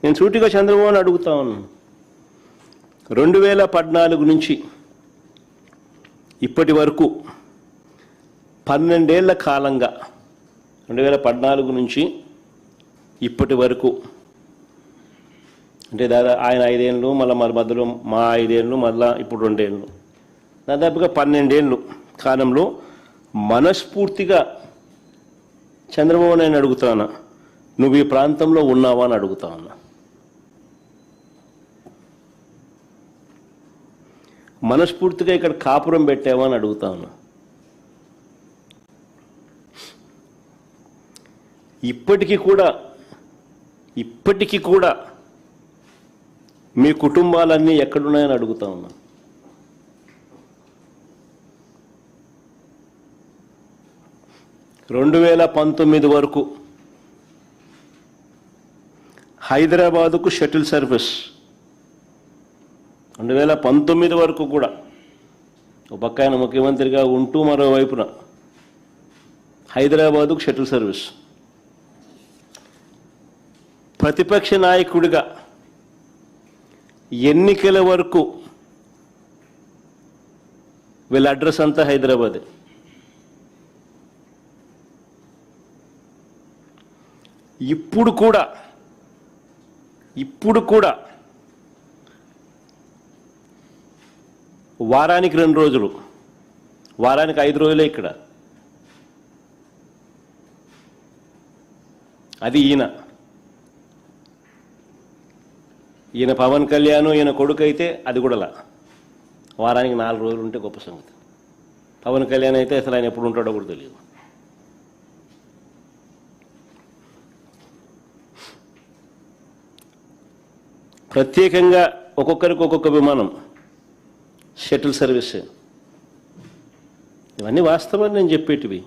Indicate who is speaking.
Speaker 1: నేను సూటిగా చంద్రబాబుని అడుగుతా ఉన్నాను. 2014 నుంచి ఇప్పటి వరకు 12 ఏళ్ల కాలంగా 2014 నుంచి ఇప్పటి వరకు అంటే ఆయన 5 ఏళ్ళు, మళ్ళీ మధ్యలో మా 5 ఏళ్ళు, మళ్ళీ ఇప్పుడు 2 ఏళ్ళు, దాదాపుగా 12 ఏళ్ళు కాలంలో మనస్ఫూర్తిగా చంద్రబాబు నాయుడు అడుగుతాను, నువ్వు ఈ ప్రాంతంలో ఉన్నావా అని అడుగుతా ఉన్నా. మనస్ఫూర్తిగా ఇక్కడ కాపురం పెట్టావా అని అడుగుతా ఉన్నా. ఇప్పటికీ కూడా మీ కుటుంబాలన్నీ ఎక్కడున్నాయని అడుగుతా ఉన్నా. రెండు 2019 వరకు హైదరాబాదుకు షటిల్ సర్వీస్, 2019 వరకు కూడా ఒక పక్క ఆయన ముఖ్యమంత్రిగా ఉంటూ మరోవైపున హైదరాబాదుకు షటిల్ సర్వీస్, ప్రతిపక్ష నాయకుడిగా ఎన్నికల వరకు వీళ్ళ అడ్రస్ అంతా హైదరాబాదే. ఇప్పుడు కూడా వారానికి 2 రోజులు, వారానికి 5 రోజులే ఇక్కడ. అది ఈయన పవన్ కళ్యాణ్, ఈయన కొడుకు అయితే అది కూడా వారానికి 4 రోజులు ఉంటే గొప్ప సంగతి. పవన్ కళ్యాణ్ అయితే అసలు ఆయన ఎప్పుడు ఉంటాడో కూడా తెలియదు. ప్రత్యేకంగా ఒక్కొక్కరికి ఒక్కొక్క విమానం, షటిల్ సర్వీస్, ఇవన్నీ వాస్తవాలు నేను చెప్పేటివి.